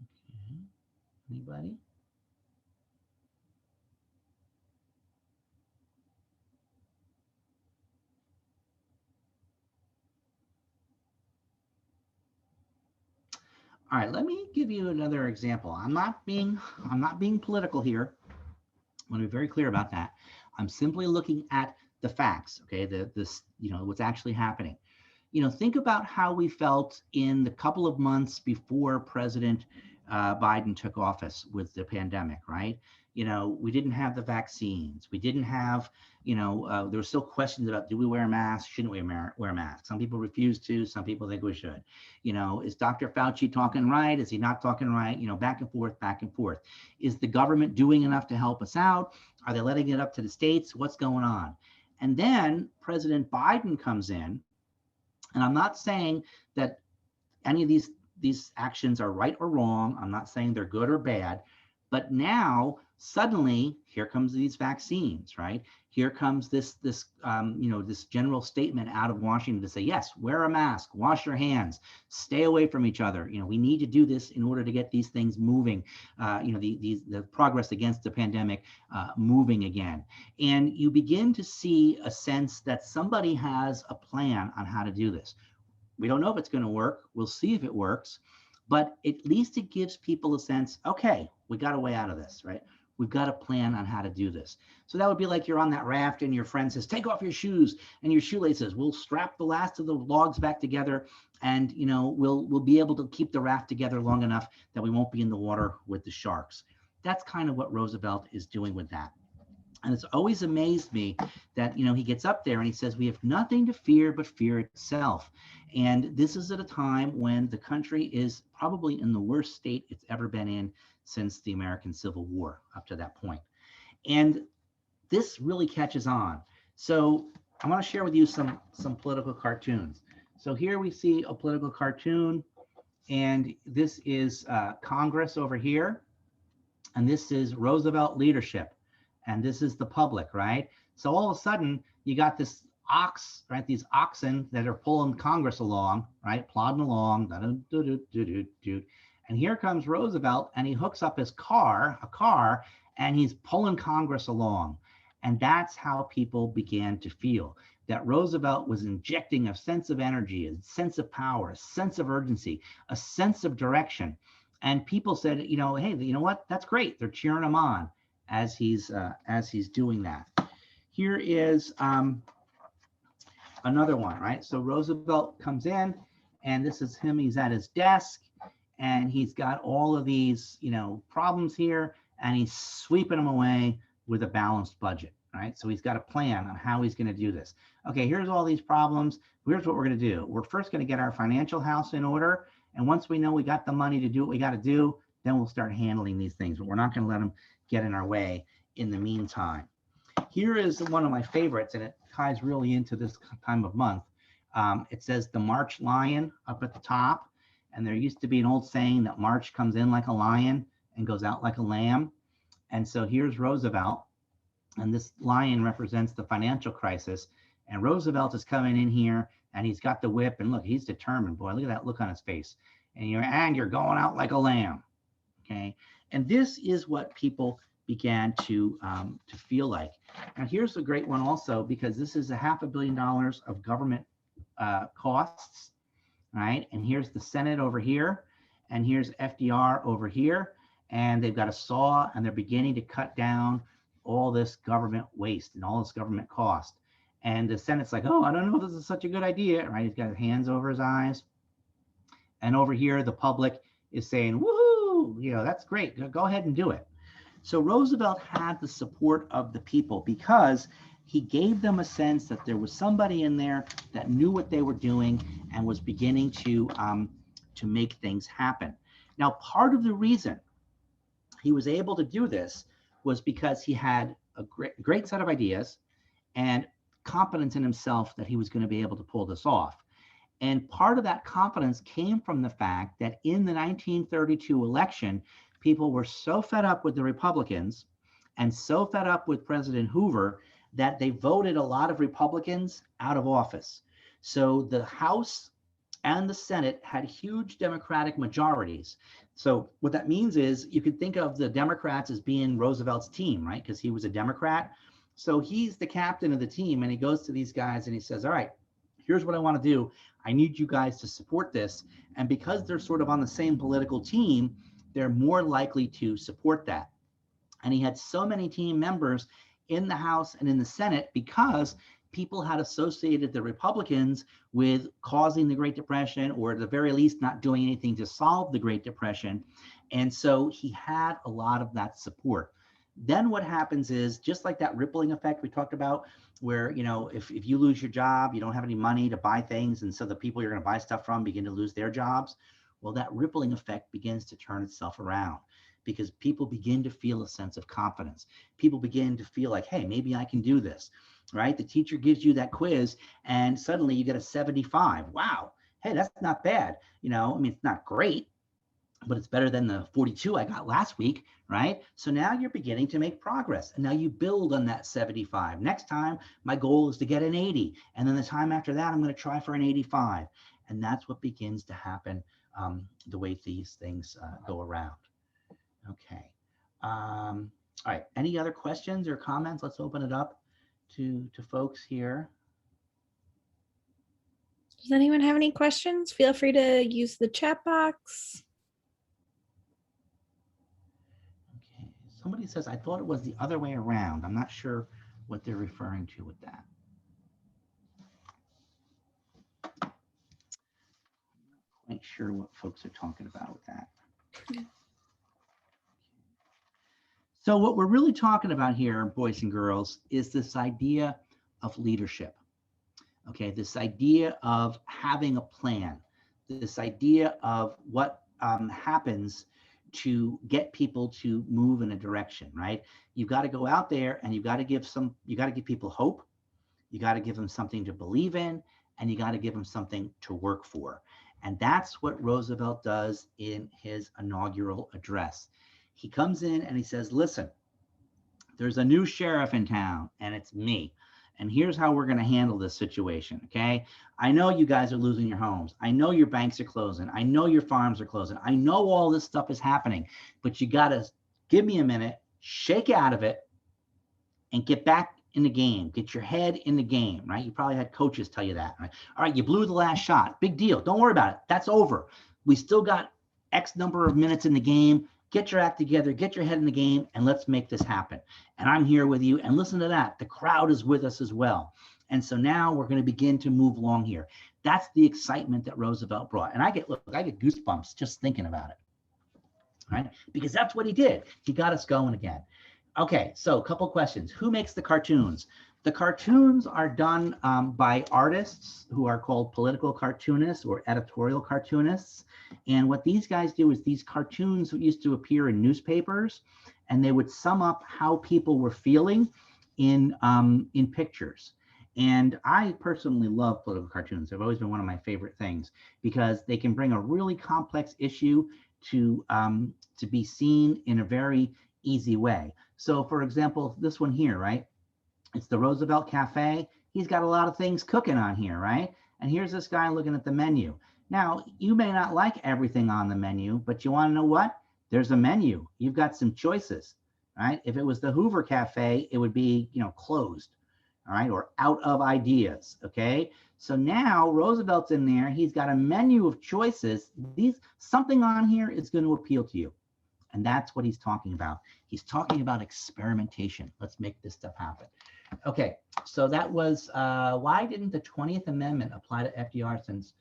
Okay. Anybody? All right, let me give you another example. I'm not being political here. I want to be very clear about that. I'm simply looking at the facts, okay? What's actually happening. Think about how we felt in the couple of months before President Biden took office with the pandemic, right? We didn't have the vaccines. We didn't have, there were still questions about, do we wear masks? Shouldn't we wear masks? Some people refuse to, some people think we should. Is Dr. Fauci talking right? Is he not talking right? Back and forth, back and forth. Is the government doing enough to help us out? Are they letting it up to the states? What's going on? And then President Biden comes in, and I'm not saying that any of these actions are right or wrong. I'm not saying they're good or bad, but now Suddenly, here comes these vaccines, right? Here comes this general statement out of Washington to say, yes, wear a mask, wash your hands, stay away from each other. We need to do this in order to get these things moving. The progress against the pandemic moving again. And you begin to see a sense that somebody has a plan on how to do this. We don't know if it's going to work. We'll see if it works. But at least it gives people a sense, okay, we got a way out of this, right? We've got a plan on how to do this. So that would be like you're on that raft and your friend says, take off your shoes and your shoelaces. We'll strap the last of the logs back together, and we'll be able to keep the raft together long enough that we won't be in the water with the sharks. That's kind of what Roosevelt is doing with that. And it's always amazed me that, he gets up there and he says, we have nothing to fear but fear itself. And this is at a time when the country is probably in the worst state it's ever been in since the American Civil War up to that point. And this really catches on. So I want to share with you some political cartoons. So here we see a political cartoon, and this is Congress over here, and this is Roosevelt leadership. And this is the public, right? So all of a sudden, you got this ox, right? These oxen that are pulling Congress along, right? Plodding along. And here comes Roosevelt, and he hooks up his car, and he's pulling Congress along. And that's how people began to feel, that Roosevelt was injecting a sense of energy, a sense of power, a sense of urgency, a sense of direction. And people said, hey, you know what? That's great. They're cheering him on as he's doing that. Here is another one, right? So Roosevelt comes in, and this is him. He's at his desk, and he's got all of these, problems here, and he's sweeping them away with a balanced budget, right? So he's got a plan on how he's going to do this. Okay, here's all these problems. Here's what we're going to do. We're first going to get our financial house in order, and once we know we got the money to do what we got to do, then we'll start handling these things. But we're not going to let them get in our way in the meantime. Here is one of my favorites, and it ties really into this time of month. It says the March lion up at the top, and there used to be an old saying that March comes in like a lion and goes out like a lamb. And so here's Roosevelt, and this lion represents the financial crisis, and Roosevelt is coming in here, and he's got the whip, and look, he's determined. Boy, look at that look on his face. And you're going out like a lamb. Okay, and this is what people began to feel like. Now, here's a great one also, because this is $500 million of government costs, right? And here's the Senate over here, and here's FDR over here, and they've got a saw, and they're beginning to cut down all this government waste and all this government cost. And the Senate's like, oh, I don't know if this is such a good idea, right? He's got his hands over his eyes. And over here, the public is saying, woohoo, that's great. Go ahead and do it. So Roosevelt had the support of the people because he gave them a sense that there was somebody in there that knew what they were doing and was beginning to make things happen. Now, part of the reason he was able to do this was because he had a great set of ideas and confidence in himself that he was going to be able to pull this off. And part of that confidence came from the fact that in the 1932 election, people were so fed up with the Republicans and so fed up with President Hoover that they voted a lot of Republicans out of office. So the House and the Senate had huge Democratic majorities. So what that means is you could think of the Democrats as being Roosevelt's team, right? Because he was a Democrat. So he's the captain of the team, and he goes to these guys and he says, all right, here's what I want to do. I need you guys to support this. And because they're sort of on the same political team, they're more likely to support that. And he had so many team members in the House and in the Senate because people had associated the Republicans with causing the Great Depression, or at the very least not doing anything to solve the Great Depression. And so he had a lot of that support. Then what happens is, just like that rippling effect we talked about, where, if you lose your job, you don't have any money to buy things, and so the people you're going to buy stuff from begin to lose their jobs. Well, that rippling effect begins to turn itself around because people begin to feel a sense of confidence. People begin to feel like, hey, maybe I can do this, right? The teacher gives you that quiz and suddenly you get a 75. Wow. Hey, that's not bad. It's not great. but it's better than the 42 I got last week, right? So now you're beginning to make progress, and now you build on that 75. Next time, my goal is to get an 80, and then the time after that, I'm going to try for an 85, and that's what begins to happen the way these things go around. Okay. All right. Any other questions or comments? Let's open it up to folks here. Does anyone have any questions? Feel free to use the chat box. Okay. Somebody says, I thought it was the other way around. I'm not sure what they're referring to with that. I'm not quite sure what folks are talking about with that. So what we're really talking about here, boys and girls, is this idea of leadership. Okay, this idea of having a plan, this idea of what happens to get people to move in a direction, right? You've got to go out there and you've got to give people hope. You got to give them something to believe in, and you got to give them something to work for. And that's what Roosevelt does in his inaugural address. He comes in and he says, listen, there's a new sheriff in town, and it's me. And here's how we're going to handle this situation, okay? I know you guys are losing your homes. I know your banks are closing. I know your farms are closing. I know all this stuff is happening, but you got to give me a minute, shake out of it, and get back in the game. Get your head in the game, right? You probably had coaches tell you that, right? All right, you blew the last shot. Big deal. Don't worry about it. That's over. We still got X number of minutes in the game. Get your act together, get your head in the game, and let's make this happen. And I'm here with you. And listen to that. The crowd is with us as well. And so now we're going to begin to move along here. That's the excitement that Roosevelt brought. And I get goosebumps just thinking about it, right? Because that's what he did. He got us going again. Okay, so a couple questions. Who makes the cartoons? The cartoons are done by artists who are called political cartoonists or editorial cartoonists. And what these guys do is these cartoons used to appear in newspapers, and they would sum up how people were feeling in pictures. And I personally love political cartoons. They've always been one of my favorite things because they can bring a really complex issue to be seen in a very easy way. So for example, this one here, right? It's the Roosevelt Cafe. He's got a lot of things cooking on here, right? And here's this guy looking at the menu. Now, you may not like everything on the menu, but you want to know what? There's a menu. You've got some choices, right? If it was the Hoover Cafe, it would be, closed, all right, or out of ideas, okay? So now Roosevelt's in there. He's got a menu of choices. Something on here is going to appeal to you. And that's what he's talking about. He's talking about experimentation. Let's make this stuff happen. Okay, so that was, why didn't the 20th Amendment apply to FDR since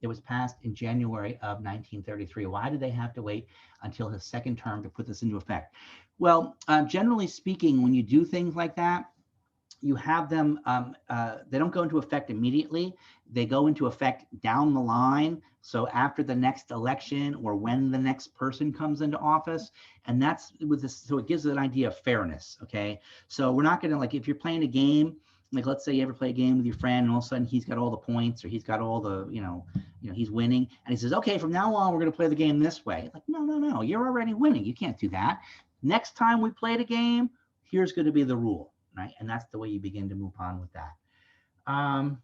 it was passed in January of 1933? Why did they have to wait until his second term to put this into effect? Well, generally speaking, when you do things like that, you have them, they don't go into effect immediately. They go into effect down the line. So after the next election or when the next person comes into office. And that's with this, so it gives an idea of fairness, okay? So we're not gonna, like, if you're playing a game, like let's say you ever play a game with your friend and all of a sudden he's got all the points or he's got all the, he's winning. And he says, okay, from now on, we're gonna play the game this way. Like, no, you're already winning. You can't do that. Next time we play the game, here's gonna be the rule. Right? And that's the way you begin to move on with that.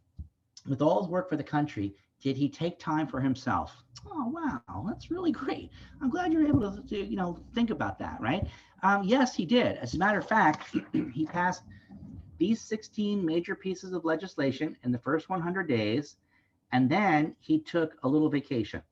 With all his work for the country, did he take time for himself? Oh, wow, that's really great. I'm glad you're able to think about that, right? Yes, he did. As a matter of fact, he passed these 16 major pieces of legislation in the first 100 days, and then he took a little vacation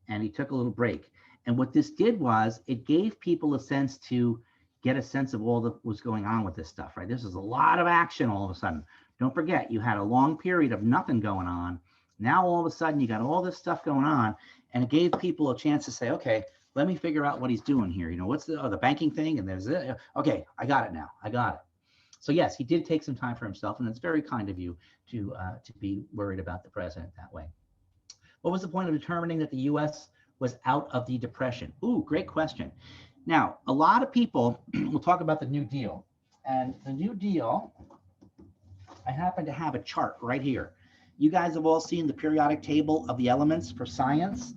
and he took a little break. And what this did was it gave people a sense to get a sense of all that was going on with this stuff, right? This is a lot of action all of a sudden. Don't forget, you had a long period of nothing going on. Now, all of a sudden, you got all this stuff going on, and it gave people a chance to say, okay, let me figure out what he's doing here. What's the banking thing? And there's it. Okay, I got it now. I got it. So yes, he did take some time for himself, and it's very kind of you to be worried about the president that way. What was the point of determining that the U.S. was out of the Depression? Ooh, great question. Now, a lot of people will talk about the New Deal. And the New Deal, I happen to have a chart right here. You guys have all seen the periodic table of the elements for science.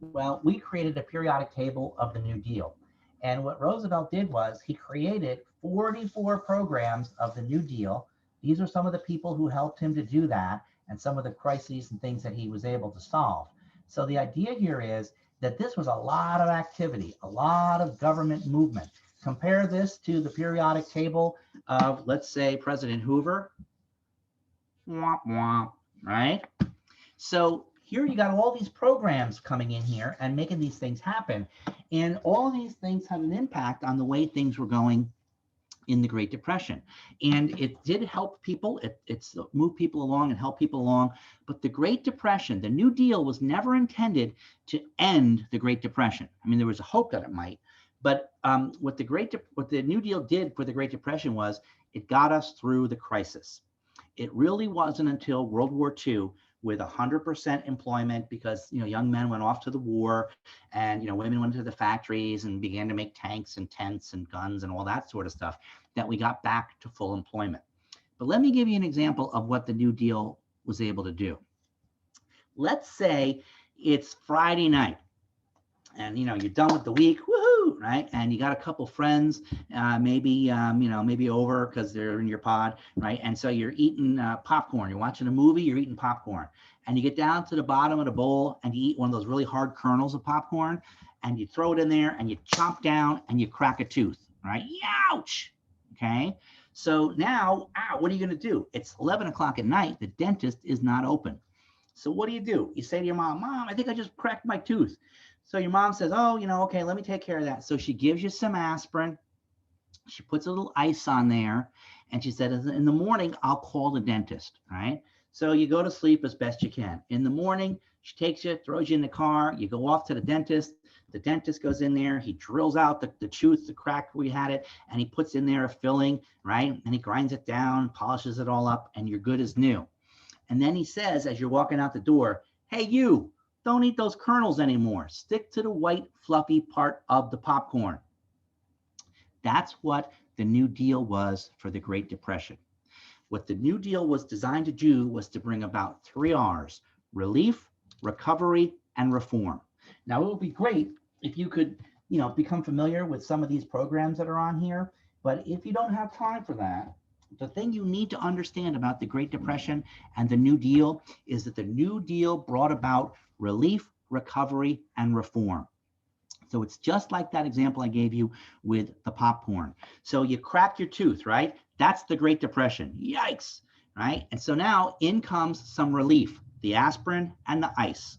Well, we created a periodic table of the New Deal. And what Roosevelt did was he created 44 programs of the New Deal. These are some of the people who helped him to do that and some of the crises and things that he was able to solve. So the idea here is that this was a lot of activity, a lot of government movement. Compare this to the periodic table of, let's say, President Hoover. Womp womp, right? So here you got all these programs coming in here and making these things happen. And all of these things had an impact on the way things were going in the Great Depression. And it did help people. It's moved people along and helped people along. But the Great Depression, the New Deal, was never intended to end the Great Depression. I mean, there was a hope that it might. But what the New Deal did for the Great Depression was it got us through the crisis. It really wasn't until World War II, with 100% employment, because young men went off to the war, and women went to the factories and began to make tanks and tents and guns and all that sort of stuff, that we got back to full employment. But let me give you an example of what the New Deal was able to do. Let's say it's Friday night, and you're done with the week, woohoo, right? And you got a couple friends, maybe over because they're in your pod, right? And so you're eating popcorn. You're watching a movie. You're eating popcorn, and you get down to the bottom of the bowl and you eat one of those really hard kernels of popcorn, and you throw it in there and you chomp down and you crack a tooth, right? Ouch. Okay. So now, what are you going to do? It's 11 o'clock at night. The dentist is not open. So what do? You say to your mom, Mom, I think I just cracked my tooth. So your mom says, oh, okay, let me take care of that. So she gives you some aspirin. She puts a little ice on there. And she said, in the morning, I'll call the dentist, right? So you go to sleep as best you can. In the morning, she takes you, throws you in the car. You go off to the dentist. The dentist goes in there. He drills out the tooth, the crack where we had it, and he puts in there a filling, right? And he grinds it down, polishes it all up, and you're good as new. And then he says, as you're walking out the door, hey, you, don't eat those kernels anymore. Stick to the white, fluffy part of the popcorn. That's what the New Deal was for the Great Depression. What the New Deal was designed to do was to bring about 3 R's: relief, recovery, and reform. Now, it would be great if you could, become familiar with some of these programs that are on here. But if you don't have time for that, the thing you need to understand about the Great Depression and the New Deal is that the New Deal brought about relief, recovery, and reform. So it's just like that example I gave you with the popcorn. So you crack your tooth, right? That's the Great Depression. Yikes, right? And so now in comes some relief, the aspirin and the ice.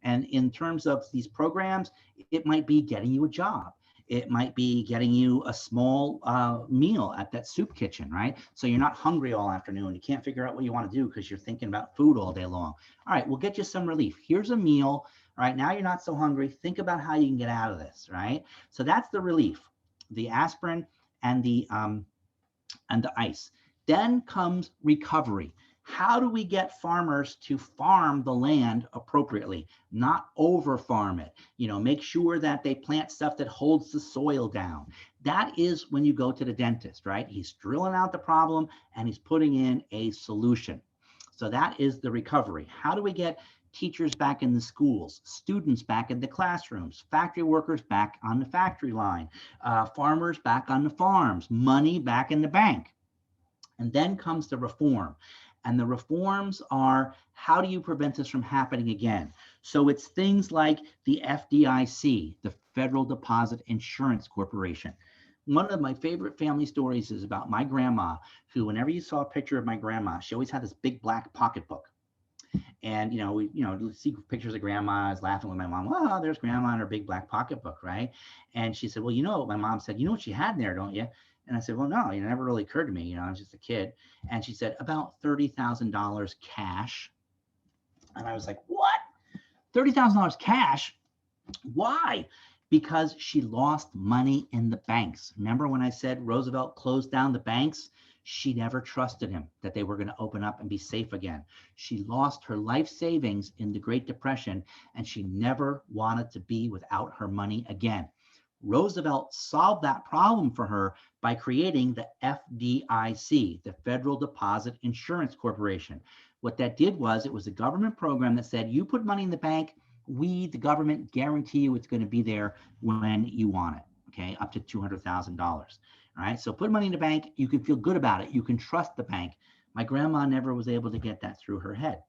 And in terms of these programs, it might be getting you a job. It might be getting you a small meal at that soup kitchen, right? So you're not hungry all afternoon. You can't figure out what you want to do because you're thinking about food all day long. All right, we'll get you some relief. Here's a meal. All right, now you're not so hungry. Think about how you can get out of this, right? So that's the relief, the aspirin and the ice. Then comes recovery. How do we get farmers to farm the land appropriately, not over farm it? Make sure that they plant stuff that holds the soil down. That is when you go to the dentist, right? He's drilling out the problem and he's putting in a solution. So that is the recovery. How do we get teachers back in the schools, students back in the classrooms, factory workers back on the factory line, farmers back on the farms, money back in the bank? And then comes the reform. And the reforms are, how do you prevent this from happening again? So it's things like the FDIC, the Federal Deposit Insurance Corporation. One of my favorite family stories is about my grandma, who, whenever you saw a picture of my grandma, she always had this big black pocketbook. And, we see pictures of grandma. I was laughing with my mom. Oh, there's grandma in her big black pocketbook, right? And she said, well, my mom said, you know what she had in there, don't you? And I said, well, no, it never really occurred to me. I was just a kid. And she said, about $30,000 cash. And I was like, what? $30,000 cash? Why? Because she lost money in the banks. Remember when I said Roosevelt closed down the banks? She never trusted him that they were going to open up and be safe again. She lost her life savings in the Great Depression, and she never wanted to be without her money again. Roosevelt solved that problem for her by creating the FDIC, the Federal Deposit Insurance Corporation. What that did was, it was a government program that said, you put money in the bank, we, the government, guarantee you it's going to be there when you want it. Okay, up to $200,000. All right, so put money in the bank. You can feel good about it. You can trust the bank. My grandma never was able to get that through her head.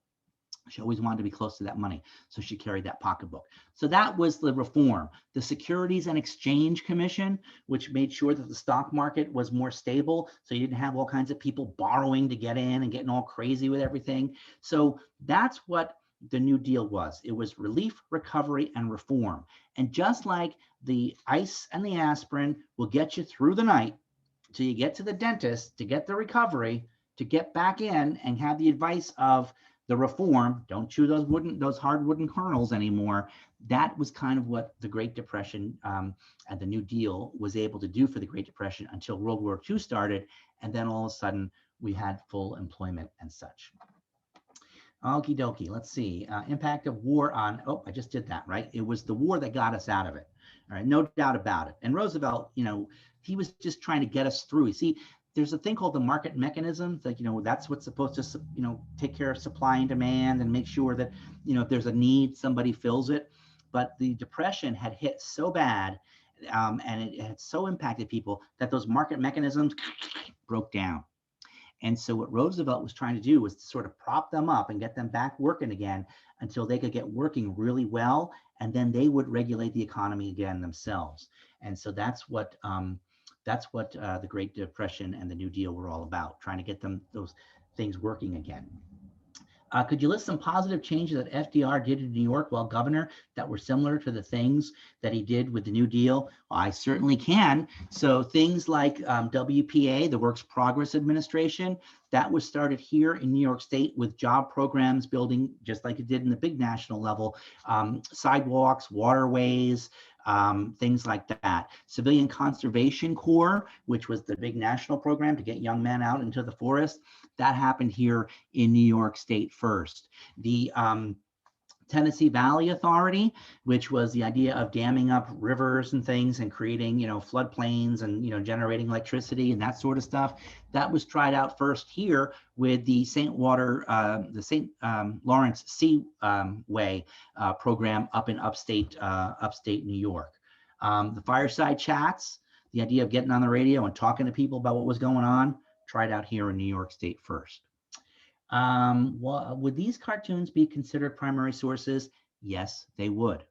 She always wanted to be close to that money, so she carried that pocketbook. So that was the reform. The Securities and Exchange Commission, which made sure that the stock market was more stable, so you didn't have all kinds of people borrowing to get in and getting all crazy with everything. So that's what the New Deal was. It was relief, recovery, and reform. And just like the ice and the aspirin will get you through the night till you get to the dentist to get the recovery, to get back in and have the advice of the reform, don't chew those hard wooden kernels anymore. That was kind of what the Great Depression and the New Deal was able to do for the Great Depression until World War II started. And then all of a sudden we had full employment and such. Okie dokie, let's see. Impact of war on, oh, I just did that, right? It was the war that got us out of it. All right, no doubt about it. And Roosevelt, he was just trying to get us through. You see, there's a thing called the market mechanism that, that's what's supposed to, take care of supply and demand and make sure that, if there's a need, somebody fills it. But the Depression had hit so bad and it had so impacted people that those market mechanisms broke down. And so what Roosevelt was trying to do was to sort of prop them up and get them back working again until they could get working really well. And then they would regulate the economy again themselves. And so that's what the Great Depression and the New Deal were all about, trying to get those things working again. Could you list some positive changes that FDR did in New York while governor that were similar to the things that he did with the New Deal? Well, I certainly can. So things like WPA, the Works Progress Administration, that was started here in New York State with job programs building, just like it did in the big national level, sidewalks, waterways, things like that. Civilian Conservation Corps, which was the big national program to get young men out into the forest, that happened here in New York State first. The Tennessee Valley Authority, which was the idea of damming up rivers and things and creating, floodplains and, generating electricity and that sort of stuff. That was tried out first here with the St. Lawrence Seaway program up in upstate New York. The fireside chats, the idea of getting on the radio and talking to people about what was going on, tried out here in New York State first. Would these cartoons be considered primary sources? Yes, they would.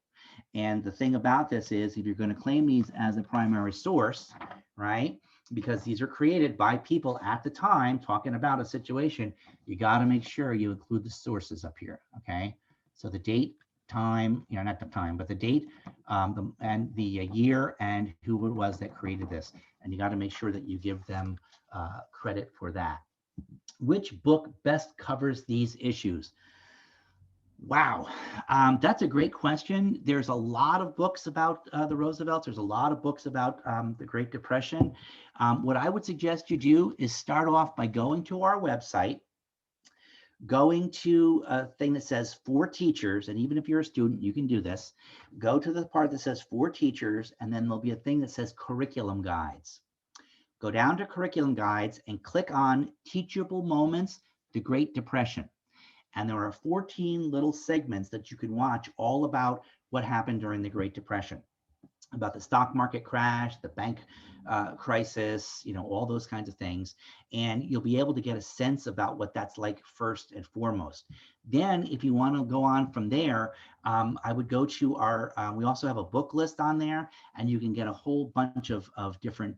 And the thing about this is, if you're going to claim these as a primary source, right, because these are created by people at the time talking about a situation, you got to make sure you include the sources up here, okay? So the date, time, not the time, but the date and the year and who it was that created this. And you got to make sure that you give them credit for that. Which book best covers these issues? Wow, that's a great question. There's a lot of books about the Roosevelts. There's a lot of books about the Great Depression. What I would suggest you do is start off by going to our website, going to a thing that says for teachers, and even if you're a student, you can do this. Go to the part that says for teachers, and then there'll be a thing that says curriculum guides. Go down to curriculum guides and click on Teachable Moments, the Great Depression. And there are 14 little segments that you can watch all about what happened during the Great Depression, about the stock market crash, the bank crisis, all those kinds of things. And you'll be able to get a sense about what that's like first and foremost. Then if you want to go on from there, I would go to our, we also have a book list on there, and you can get a whole bunch of different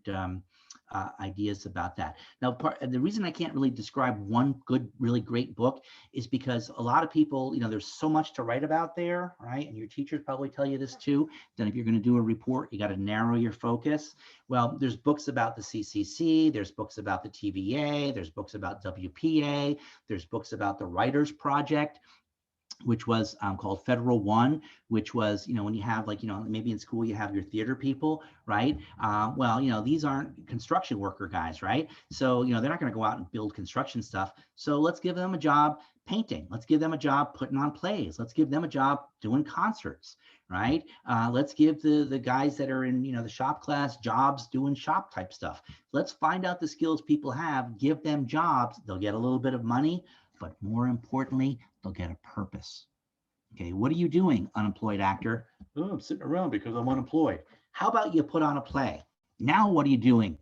ideas about that. Now, the reason I can't really describe one really great book is because a lot of people, there's so much to write about there, right? And your teachers probably tell you this too, that if you're going to do a report, you got to narrow your focus. Well, there's books about the CCC, there's books about the TVA, there's books about WPA, there's books about the Writers Project, which was called Federal One, which was, when you have maybe in school you have your theater people, right? Well, these aren't construction worker guys, right? So, they're not going to go out and build construction stuff. So let's give them a job painting. Let's give them a job putting on plays. Let's give them a job doing concerts, right? Let's give the guys that are in, the shop class jobs doing shop type stuff. Let's find out the skills people have, give them jobs. They'll get a little bit of money, but more importantly, they'll get a purpose. Okay, what are you doing, unemployed actor? Oh, I'm sitting around because I'm unemployed. How about you put on a play? Now what are you doing,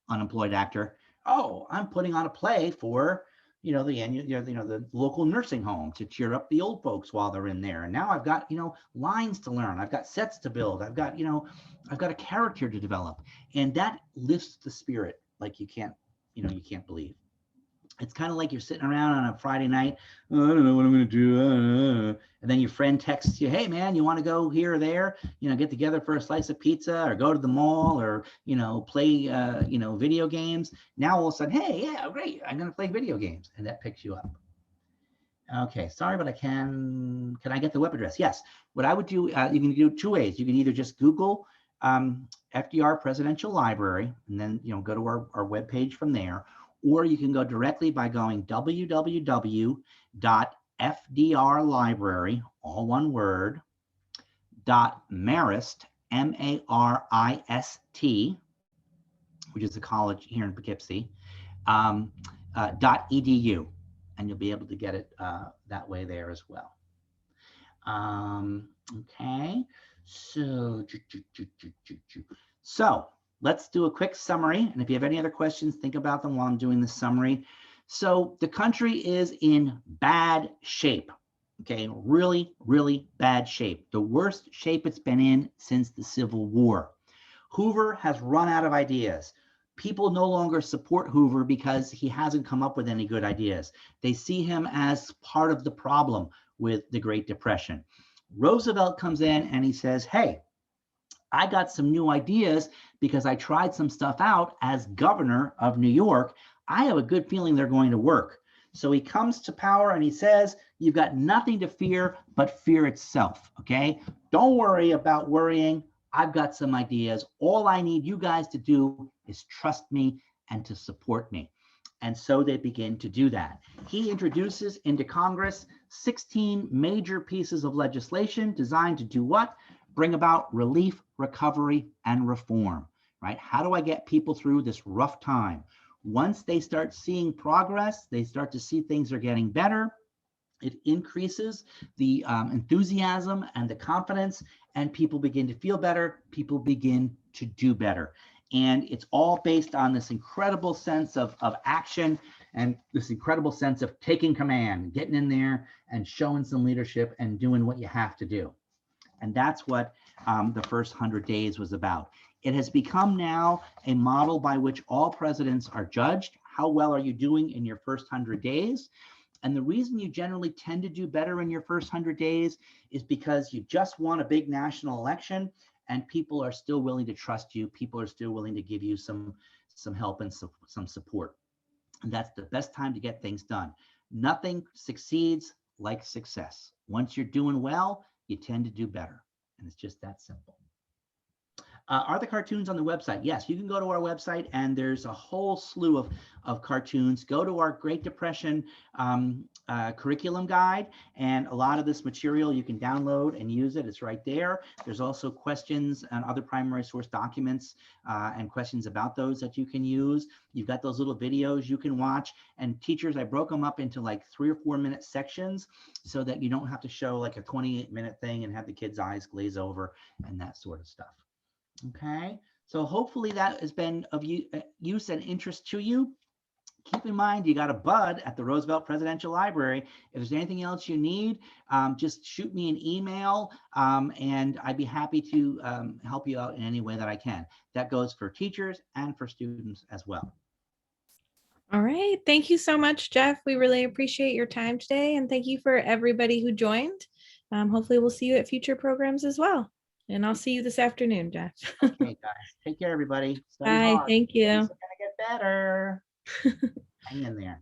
unemployed actor? Oh, I'm putting on a play for the annual, the local nursing home to cheer up the old folks while they're in there. And now I've got lines to learn. I've got sets to build. I've got a character to develop, and that lifts the spirit like you can't believe. It's kind of like you're sitting around on a Friday night. Oh, I don't know what I'm going to do. And then your friend texts you, hey, man, you want to go here or there? Get together for a slice of pizza or go to the mall or, play, video games. Now all of a sudden, hey, yeah, great. I'm going to play video games. And that picks you up. Okay, sorry, but can I get the web address? Yes. What I would do, you can do two ways. You can either just Google FDR Presidential Library and then, go to our webpage from there. Or you can go directly by going www.fdrlibrary, all one word, .marist, M-A-R-I-S-T, which is a college here in Poughkeepsie, .edu, and you'll be able to get it that way there as well. Okay, so let's do a quick summary. And if you have any other questions, think about them while I'm doing the summary. So the country is in bad shape. Okay, really, really bad shape. The worst shape it's been in since the Civil War. Hoover has run out of ideas. People no longer support Hoover because he hasn't come up with any good ideas. They see him as part of the problem with the Great Depression. Roosevelt comes in and he says, hey, I got some new ideas because I tried some stuff out as governor of New York. I have a good feeling they're going to work. So he comes to power and he says, you've got nothing to fear but fear itself, okay? Don't worry about worrying. I've got some ideas. All I need you guys to do is trust me and to support me. And so they begin to do that. He introduces into Congress 16 major pieces of legislation designed to do what? Bring about relief, recovery, and reform, right? How do I get people through this rough time? Once they start seeing progress, they start to see things are getting better. It increases the enthusiasm and the confidence, and people begin to feel better. People begin to do better. And it's all based on this incredible sense of action and this incredible sense of taking command, getting in there and showing some leadership and doing what you have to do. And that's what the first 100 days was about. It has become now a model by which all presidents are judged. How well are you doing in your first 100 days? And the reason you generally tend to do better in your first 100 days is because you just won a big national election and people are still willing to trust you. People are still willing to give you some help and some support. And that's the best time to get things done. Nothing succeeds like success. Once you're doing well, you tend to do better. And it's just that simple. Are the cartoons on the website? Yes, you can go to our website and there's a whole slew of cartoons. Go to our Great Depression curriculum guide, and a lot of this material you can download and use it. It's right there. There's also questions and other primary source documents and questions about those that you can use. You've got those little videos you can watch, and teachers, I broke them up into like 3 or 4 minute sections so that you don't have to show like a 28-minute thing and have the kids' eyes glaze over and that sort of stuff. Okay, so hopefully that has been of use and interest to you. Keep in mind, you got a bud at the Roosevelt Presidential Library. If there's anything else you need, just shoot me an email and I'd be happy to help you out in any way that I can. That goes for teachers and for students as well. All right. Thank you so much, Jeff. We really appreciate your time today. And thank you for everybody who joined. Hopefully we'll see you at future programs as well. And I'll see you this afternoon, Jeff. Okay, guys. Take care, everybody. Study Bye. hard. Thank you. It's gonna get better. Hang in there.